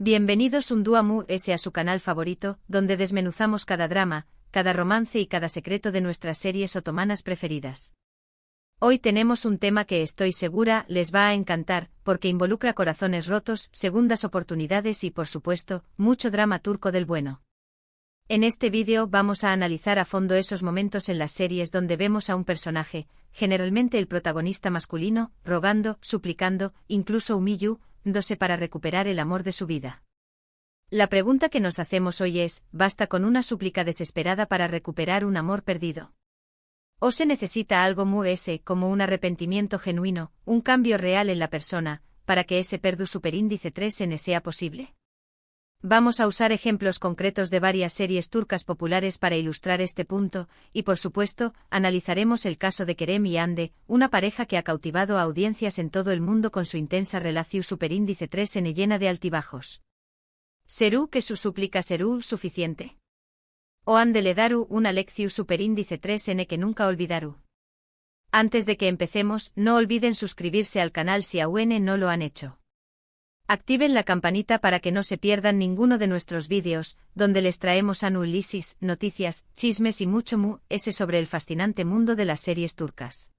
Bienvenidos un día a su canal favorito, donde desmenuzamos cada drama, cada romance y cada secreto de nuestras series otomanas preferidas. Hoy tenemos un tema que estoy segura les va a encantar, porque involucra corazones rotos, segundas oportunidades y por supuesto, mucho drama turco del bueno. En este vídeo vamos a analizar a fondo esos momentos en las series donde vemos a un personaje, generalmente el protagonista masculino, rogando, suplicando, incluso humillándose para recuperar el amor de su vida. La pregunta que nos hacemos hoy es, ¿basta con una súplica desesperada para recuperar un amor perdido? ¿O se necesita algo como un arrepentimiento genuino, un cambio real en la persona, para que ese perdu superíndice 3N sea posible? Vamos a usar ejemplos concretos de varias series turcas populares para ilustrar este punto, y por supuesto, analizaremos el caso de Kerem y Hande, una pareja que ha cautivado a audiencias en todo el mundo con su intensa relación superíndice 3N llena de altibajos. ¿Serú que su súplica serú suficiente? ¿O Hande le daru una lección superíndice 3N que nunca olvidaru? Antes de que empecemos, no olviden suscribirse al canal si aún no lo han hecho. Activen la campanita para que no se pierdan ninguno de nuestros vídeos, donde les traemos análisis, noticias, chismes y mucho sobre el fascinante mundo de las series turcas.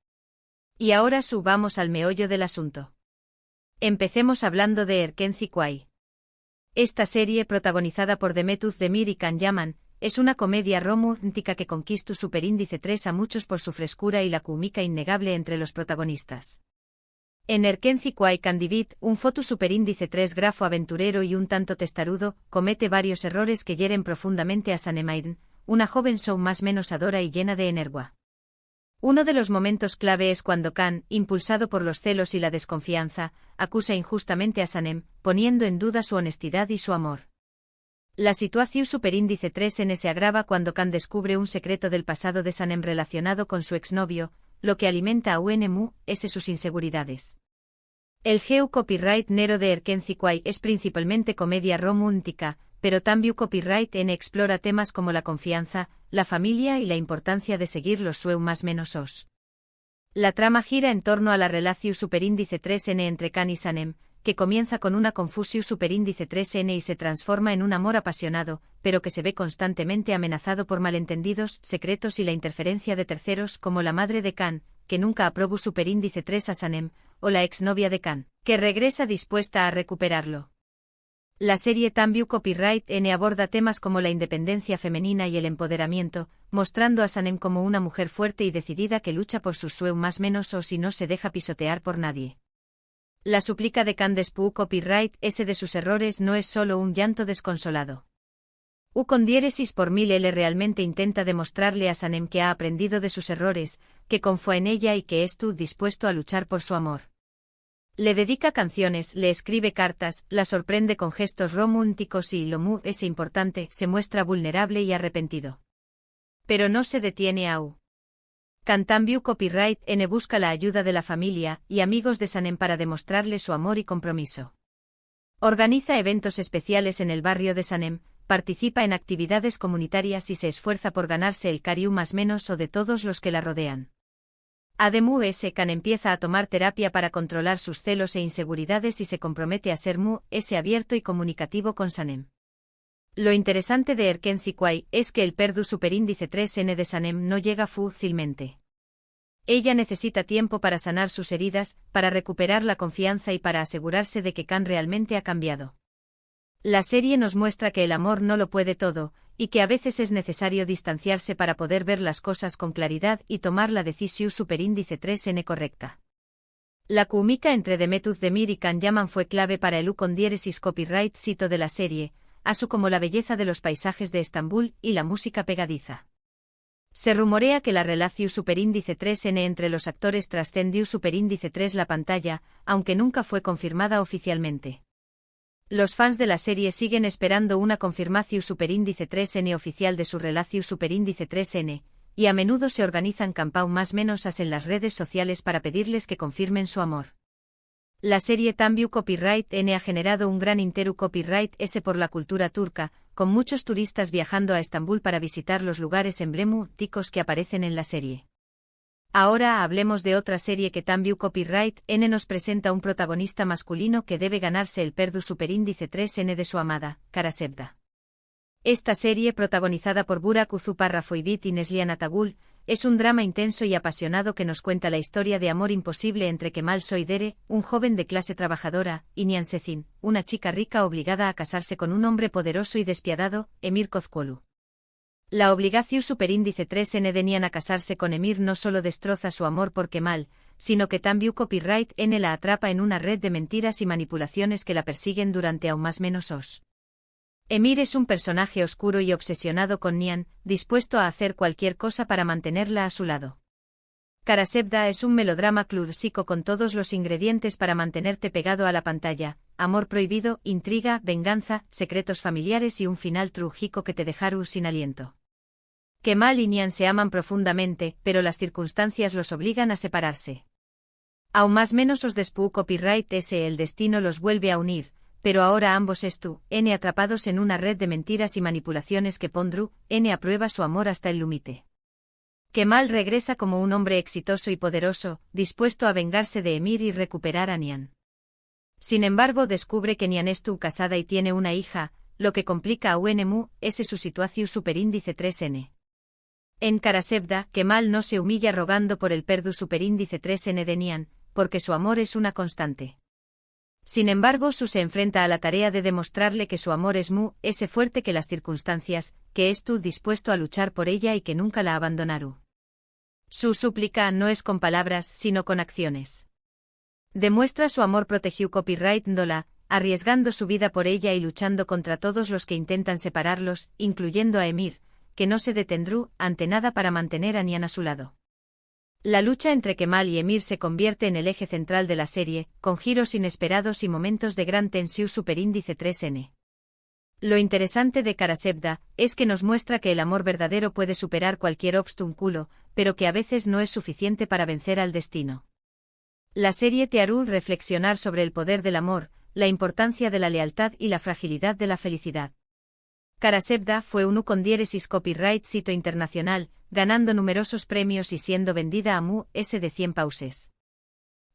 Y ahora subamos al meollo del asunto. Empecemos hablando de Erkenci Kuay. Esta serie, protagonizada por Demet Özdemir y Can Yaman, es una comedia romántica que conquistó superíndice 3 a muchos por su frescura y la química innegable entre los protagonistas. En Erkenci Kuay Candivit, un foto superíndice 3 grafo aventurero y un tanto testarudo, comete varios errores que hieren profundamente a Sanem, una joven show más menos adora y llena de energía. Uno de los momentos clave es cuando Can, impulsado por los celos y la desconfianza, acusa injustamente a Sanem, poniendo en duda su honestidad y su amor. La situación superíndice 3N se agrava cuando Can descubre un secreto del pasado de Sanem relacionado con su exnovio, lo que alimenta a sus inseguridades. El geu copyright nero de Erkenci Kuay es principalmente comedia romántica, pero también copyright N explora temas como la confianza, la familia y la importancia de seguir los sueños más menos. La trama gira en torno a la relación superíndice 3N entre Can y Sanem, que comienza con una confusión superíndice 3N y se transforma en un amor apasionado, pero que se ve constantemente amenazado por malentendidos, secretos y la interferencia de terceros como la madre de Can, que nunca aprobó superíndice 3 a Sanem, o la exnovia de Can, que regresa dispuesta a recuperarlo. La serie también copyright N aborda temas como la independencia femenina y el empoderamiento, mostrando a Sanem como una mujer fuerte y decidida que lucha por sus sueños más menos y no se deja pisotear por nadie. La súplica de Can después copyright ese de sus errores no es solo un llanto desconsolado. Con diéresis por 1000 él realmente intenta demostrarle a Sanem que ha aprendido de sus errores, que confía en ella y que está dispuesto a luchar por su amor. Le dedica canciones, le escribe cartas, la sorprende con gestos románticos y es importante, se muestra vulnerable y arrepentido. Pero no se detiene aún. Can también copyright N busca la ayuda de la familia y amigos de Sanem para demostrarle su amor y compromiso. Organiza eventos especiales en el barrio de Sanem, participa en actividades comunitarias y se esfuerza por ganarse el cariño más menos de todos los que la rodean. Además, Can empieza a tomar terapia para controlar sus celos e inseguridades y se compromete a ser abierto y comunicativo con Sanem. Lo interesante de Erkenci Kuay es que el perdu superíndice 3N de Sanem no llega fácilmente. Ella necesita tiempo para sanar sus heridas, para recuperar la confianza y para asegurarse de que Can realmente ha cambiado. La serie nos muestra que el amor no lo puede todo, y que a veces es necesario distanciarse para poder ver las cosas con claridad y tomar la decisión superíndice 3N correcta. La química entre Demet Özdemir y Can Yaman fue clave para el con diéresis copyright cito de la serie, así como la belleza de los paisajes de Estambul y la música pegadiza. Se rumorea que la relación superíndice 3N entre los actores trascendió superíndice 3 la pantalla, aunque nunca fue confirmada oficialmente. Los fans de la serie siguen esperando una confirmación superíndice 3N oficial de su relación superíndice 3N, y a menudo se organizan campañas más menos en las redes sociales para pedirles que confirmen su amor. La serie también copyright N ha generado un gran copyright S por la cultura turca, con muchos turistas viajando a Estambul para visitar los lugares emblemáticos que aparecen en la serie. Ahora hablemos de otra serie que Tambiu Copyright N nos presenta un protagonista masculino que debe ganarse el Perdu Superíndice 3N de su amada, Karasebda. Esta serie, protagonizada por Burak Uzuparrafoibit y Neslihan Atagul, es un drama intenso y apasionado que nos cuenta la historia de amor imposible entre Kemal Soydere, un joven de clase trabajadora, y Nihan Sezin, una chica rica obligada a casarse con un hombre poderoso y despiadado, Emir Kozkuolu. La obligación superíndice 3N de Nihan a casarse con Emir no solo destroza su amor por Kemal, sino que Tambiu Copyright N la atrapa en una red de mentiras y manipulaciones que la persiguen durante aún más menos os. Emir es un personaje oscuro y obsesionado con Nihan, dispuesto a hacer cualquier cosa para mantenerla a su lado. Karasebda es un melodrama clásico con todos los ingredientes para mantenerte pegado a la pantalla: amor prohibido, intriga, venganza, secretos familiares y un final trágico que te dejará sin aliento. Kemal y Nihan se aman profundamente, pero las circunstancias los obligan a separarse. Aún más menos os despu Copyright S. El destino los vuelve a unir, pero ahora ambos N atrapados en una red de mentiras y manipulaciones que pondrú N a prueba su amor hasta el límite. Kemal regresa como un hombre exitoso y poderoso, dispuesto a vengarse de Emir y recuperar a Nihan. Sin embargo, descubre que Nihan estuvo casada y tiene una hija, lo que complica a UNMU su situación superíndice 3N. En Karasebda, Kemal no se humilla rogando por el Perdu superíndice 3N de Nihan, porque su amor es una constante. Sin embargo, se enfrenta a la tarea de demostrarle que su amor es fuerte que las circunstancias, que estuvo dispuesto a luchar por ella y que nunca la abandonará. Su súplica no es con palabras, sino con acciones. Demuestra su amor protegió Copyright Ndola, arriesgando su vida por ella y luchando contra todos los que intentan separarlos, incluyendo a Emir, que no se detendrá ante nada para mantener a Nihan a su lado. La lucha entre Kemal y Emir se convierte en el eje central de la serie, con giros inesperados y momentos de gran tensión superíndice 3N. Lo interesante de Karasebda es que nos muestra que el amor verdadero puede superar cualquier obstáculo, pero que a veces no es suficiente para vencer al destino. La serie te hará reflexionar sobre el poder del amor, la importancia de la lealtad y la fragilidad de la felicidad. Karasebda fue un con copyright sito internacional, ganando numerosos premios y siendo vendida a de 100 pauses.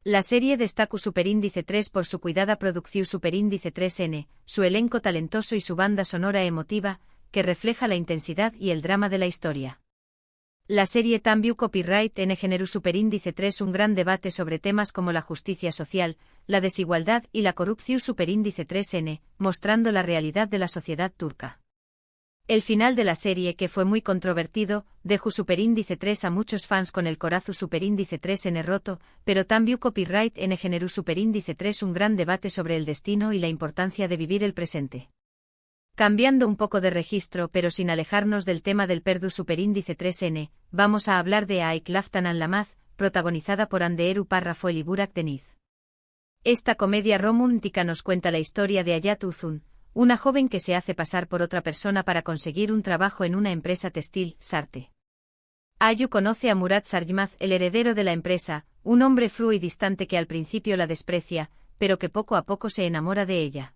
La serie destaca superíndice 3 por su cuidada producción superíndice 3N, su elenco talentoso y su banda sonora emotiva, que refleja la intensidad y el drama de la historia. La serie Tambiu Copyright N generó superíndice 3 un gran debate sobre temas como la justicia social, la desigualdad y la corrupción superíndice 3N, mostrando la realidad de la sociedad turca. El final de la serie, que fue muy controvertido, dejó superíndice 3 a muchos fans con el corazón superíndice 3N roto, pero Tambiu Copyright N generó superíndice 3 un gran debate sobre el destino y la importancia de vivir el presente. Cambiando un poco de registro pero sin alejarnos del tema del Perdu superíndice 3N, vamos a hablar de Aik Laftan Anlamaz, protagonizada por Anderu Parrafoel y Burak Deniz. Esta comedia romántica nos cuenta la historia de Hayat Uzun, una joven que se hace pasar por otra persona para conseguir un trabajo en una empresa textil, Sarte. Ayu conoce a Murat Sarjmaz, el heredero de la empresa, un hombre frío y distante que al principio la desprecia, pero que poco a poco se enamora de ella.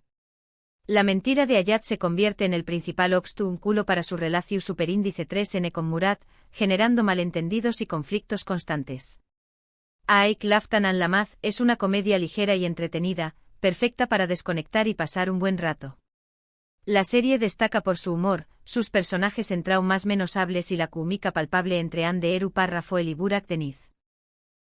La mentira de Hayat se convierte en el principal obstáculo para su relación superíndice 3N con Murat, generando malentendidos y conflictos constantes. Aik Laftan Anlamaz es una comedia ligera y entretenida, perfecta para desconectar y pasar un buen rato. La serie destaca por su humor, sus personajes más menos hables y la química palpable entre Anderu Parrafoel y Burak Deniz.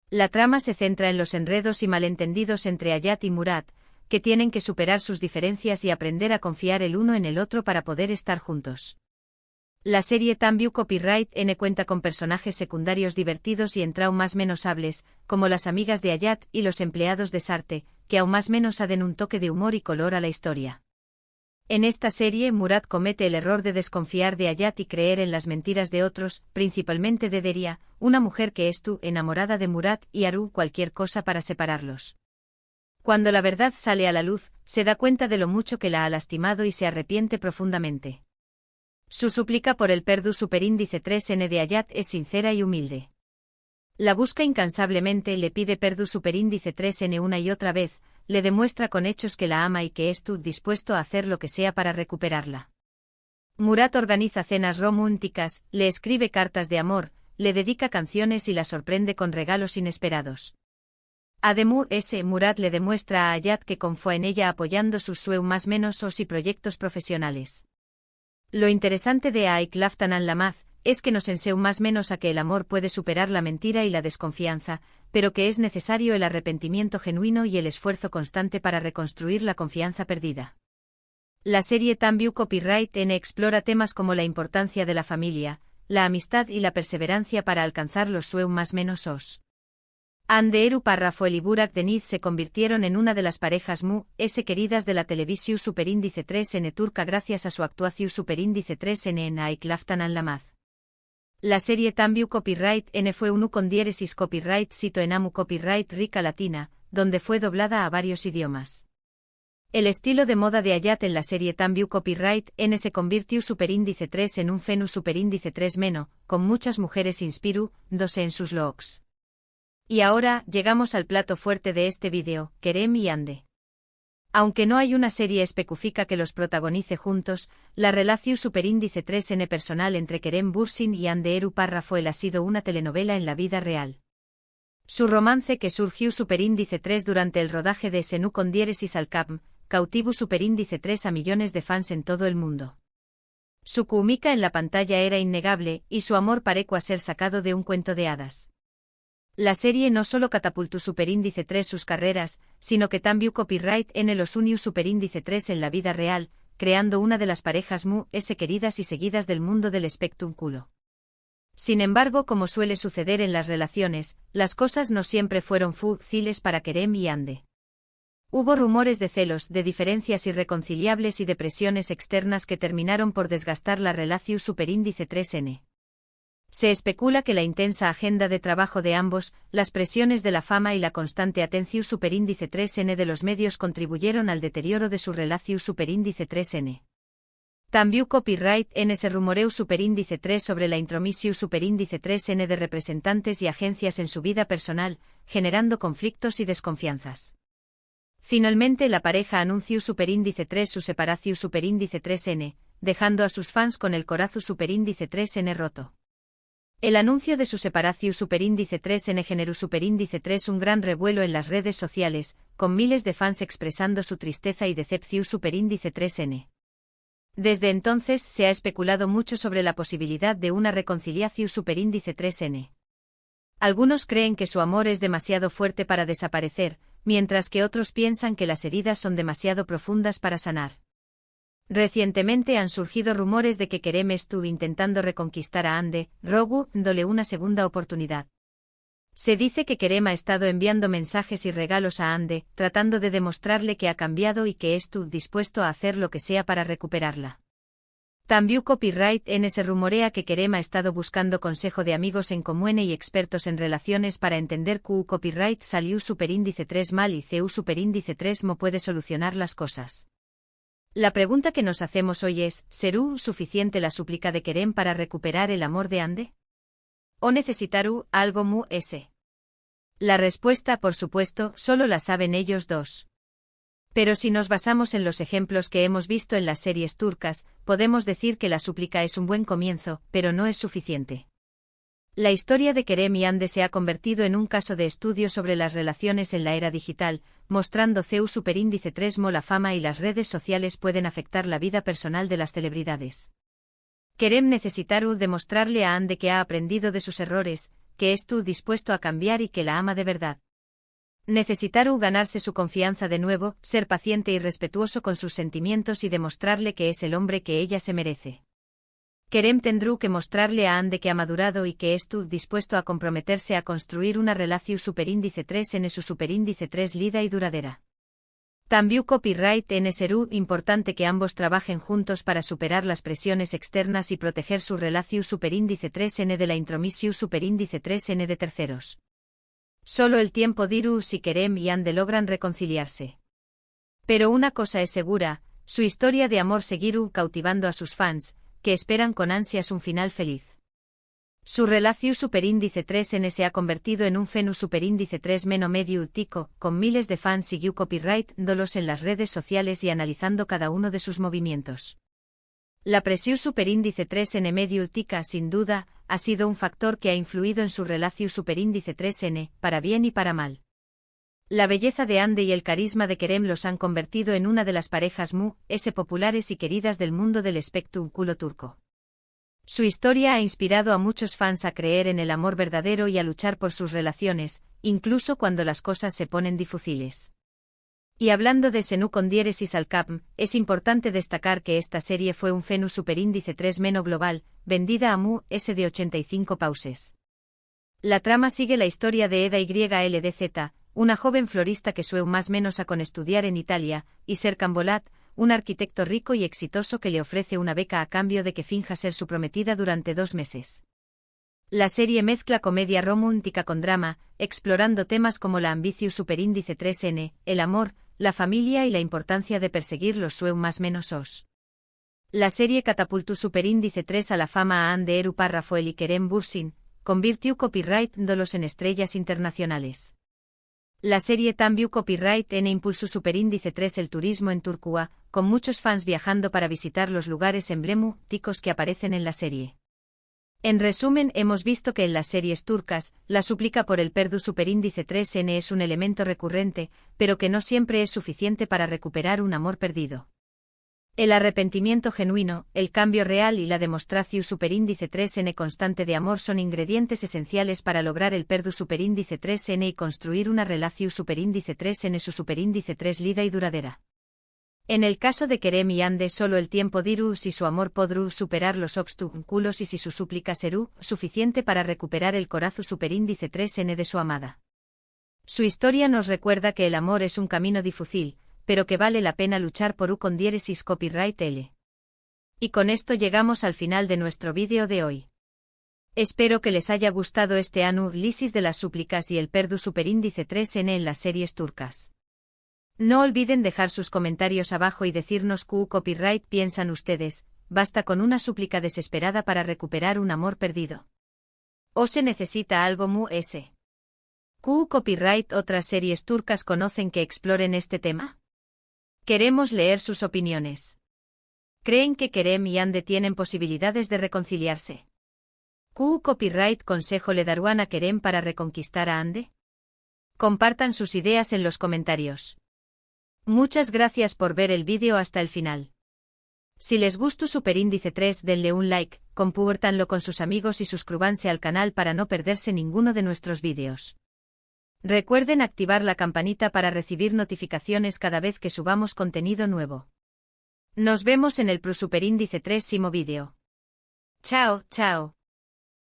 La trama se centra en los enredos y malentendidos entre Hayat y Murat, que tienen que superar sus diferencias y aprender a confiar el uno en el otro para poder estar juntos. La serie Tambiu Copyright N cuenta con personajes secundarios divertidos y más menos hables, como las amigas de Hayat y los empleados de Sarte, que aún más menos aden un toque de humor y color a la historia. En esta serie Murat comete el error de desconfiar de Hayat y creer en las mentiras de otros, principalmente de Deria, una mujer que estuvo enamorada de Murat y hará cualquier cosa para separarlos. Cuando la verdad sale a la luz, se da cuenta de lo mucho que la ha lastimado y se arrepiente profundamente. Su súplica por el Perdu superíndice 3N de Hayat es sincera y humilde. La busca incansablemente, le pide Perdu superíndice 3N una y otra vez, le demuestra con hechos que la ama y que estuvo dispuesto a hacer lo que sea para recuperarla. Murat organiza cenas románticas, le escribe cartas de amor, le dedica canciones y la sorprende con regalos inesperados. Además, Murat le demuestra a Hayat que confía en ella apoyando sus sueños más menos y proyectos profesionales. Lo interesante de Aik Laftanan Lamaz es que nos enseña más menos a que el amor puede superar la mentira y la desconfianza, pero que es necesario el arrepentimiento genuino y el esfuerzo constante para reconstruir la confianza perdida. La serie También Copyright N explora temas como la importancia de la familia, la amistad y la perseverancia para alcanzar los sueños más menos os. Hande Eru Parrafo y Burak Deniz se convirtieron en una de las parejas queridas de la televisión Superíndice 3N turca gracias a su actuación Superíndice 3N en Aik Laftanan Lamaz. La serie También Copyright N fue un con diéresis copyright sito en Amu Copyright Rica Latina, donde fue doblada a varios idiomas. El estilo de moda de Hayat en la serie También Copyright N se convirtió Superíndice 3 en un fenu Superíndice 3 meno, con muchas mujeres inspirándose en sus looks. Y ahora, llegamos al plato fuerte de este vídeo, Kerem y Hande. Aunque no hay una serie específica que los protagonice juntos, la relación Superíndice 3N personal entre Kerem Bürsin y Hande Eru Parrafoel ha sido una telenovela en la vida real. Su romance que surgió Superíndice 3 durante el rodaje de Senu con diéresis al Capm, cautivo Superíndice 3 a millones de fans en todo el mundo. Su química en la pantalla era innegable, y su amor parecía ser sacado de un cuento de hadas. La serie no solo catapultó Superíndice 3 sus carreras, sino que también Copyright N los unió Superíndice 3 en la vida real, creando una de las parejas queridas y seguidas del mundo del espectáculo. Sin embargo, como suele suceder en las relaciones, las cosas no siempre fueron fáciles para Kerem y Hande. Hubo rumores de celos, de diferencias irreconciliables y de presiones externas que terminaron por desgastar la relación Superíndice 3N. Se especula que la intensa agenda de trabajo de ambos, las presiones de la fama y la constante atención Superíndice 3N de los medios contribuyeron al deterioro de su relación Superíndice 3N. También Copyright N se rumoreó Superíndice 3 sobre la intromisión Superíndice 3N de representantes y agencias en su vida personal, generando conflictos y desconfianzas. Finalmente la pareja anunció Superíndice 3 su separación Superíndice 3N, dejando a sus fans con el corazón Superíndice 3N roto. El anuncio de su separación Superíndice 3N generó Superíndice 3 un gran revuelo en las redes sociales, con miles de fans expresando su tristeza y decepción Superíndice 3N. Desde entonces se ha especulado mucho sobre la posibilidad de una reconciliación Superíndice 3N. Algunos creen que su amor es demasiado fuerte para desaparecer, mientras que otros piensan que las heridas son demasiado profundas para sanar. Recientemente han surgido rumores de que Kerem estuvo intentando reconquistar a Hande, dándole una segunda oportunidad. Se dice que Kerem ha estado enviando mensajes y regalos a Hande, tratando de demostrarle que ha cambiado y que estuvo dispuesto a hacer lo que sea para recuperarla. También Copyright N se rumorea que Kerem ha estado buscando consejo de amigos en común y expertos en relaciones para entender que Copyright salió Superíndice 3 mal y CU Superíndice 3 mo puede solucionar las cosas. La pregunta que nos hacemos hoy es, ¿será suficiente la súplica de Kerem para recuperar el amor de Hande? ¿O necesitará algo ese? La respuesta, por supuesto, solo la saben ellos dos. Pero si nos basamos en los ejemplos que hemos visto en las series turcas, podemos decir que la súplica es un buen comienzo, pero no es suficiente. La historia de Kerem y Hande se ha convertido en un caso de estudio sobre las relaciones en la era digital, mostrando CEU Superíndice 3 mo la fama y las redes sociales pueden afectar la vida personal de las celebridades. Kerem necesitará demostrarle a Hande que ha aprendido de sus errores, que estuvo dispuesto a cambiar y que la ama de verdad. Necesitará ganarse su confianza de nuevo, ser paciente y respetuoso con sus sentimientos y demostrarle que es el hombre que ella se merece. Kerem tendrá que mostrarle a Hande que ha madurado y que estuvo dispuesto a comprometerse a construir una relación Superíndice 3 en su Superíndice 3 lida y duradera. También Copyright N será importante que ambos trabajen juntos para superar las presiones externas y proteger su relación Superíndice 3N de la intromisión Superíndice 3N de terceros. Solo el tiempo dirá si Kerem y Hande logran reconciliarse. Pero una cosa es segura, su historia de amor seguirá cautivando a sus fans, que esperan con ansias un final feliz. Su relación Superíndice 3N se ha convertido en un fenu Superíndice 3 meno medio tico, con miles de fans siguió Copyright dolos en las redes sociales y analizando cada uno de sus movimientos. La presión superíndice 3N mediútica, sin duda, ha sido un factor que ha influido en su relación superíndice 3N, para bien y para mal. La belleza de Ande y el carisma de Kerem los han convertido en una de las parejas populares y queridas del mundo del espectáculo turco. Su historia ha inspirado a muchos fans a creer en el amor verdadero y a luchar por sus relaciones, incluso cuando las cosas se ponen difíciles. Y hablando de Senu con diéresis al cap, es importante destacar que esta serie fue un Fenu superíndice 3 meno global, vendida a de 85 pauses. La trama sigue la historia de Eda YLDZ, una joven florista que sueña más menos a con estudiar en Italia, y Serkan Bolat, un arquitecto rico y exitoso que le ofrece una beca a cambio de que finja ser su prometida durante 2 meses. La serie mezcla comedia romántica con drama, explorando temas como la ambición superíndice 3N, el amor, la familia y la importancia de perseguir los sueños más menos os. La serie catapultó superíndice 3 a la fama a Hande Erupar Rafael y Kerem Bürsin, convirtió copyright-dolos en estrellas internacionales. La serie también copyright en impulso superíndice 3 el turismo en Turquía, con muchos fans viajando para visitar los lugares emblemáticos que aparecen en la serie. En resumen, hemos visto que en las series turcas, la súplica por el perdu superíndice 3N es un elemento recurrente, pero que no siempre es suficiente para recuperar un amor perdido. El arrepentimiento genuino, el cambio real y la demostración superíndice 3N constante de amor son ingredientes esenciales para lograr el perdu superíndice 3N y construir una relación superíndice 3N su superíndice 3 lida y duradera. En el caso de Kerem y Hande solo el tiempo dirá si su amor podrá superar los obstáculos y si su súplica será suficiente para recuperar el corazón superíndice 3N de su amada. Su historia nos recuerda que el amor es un camino difícil, pero que vale la pena luchar por con diéresis copyright L. Y con esto llegamos al final de nuestro vídeo de hoy. Espero que les haya gustado este análisis de las súplicas y el perdu superíndice 3N en las series turcas. No olviden dejar sus comentarios abajo y decirnos qué copyright piensan ustedes, basta con una súplica desesperada para recuperar un amor perdido. ¿O se necesita algo ¿Qué copyright otras series turcas conocen que exploren este tema? Queremos leer sus opiniones. ¿Creen que Kerem y Hande tienen posibilidades de reconciliarse? ¿Qué copyright consejo le darán a Kerem para reconquistar a Hande? Compartan sus ideas en los comentarios. Muchas gracias por ver el vídeo hasta el final. Si les gustó superíndice 3 denle un like, compártanlo con sus amigos y suscríbanse al canal para no perderse ninguno de nuestros vídeos. Recuerden activar la campanita para recibir notificaciones cada vez que subamos contenido nuevo. Nos vemos en el superíndice 3 vídeo. Chao, chao.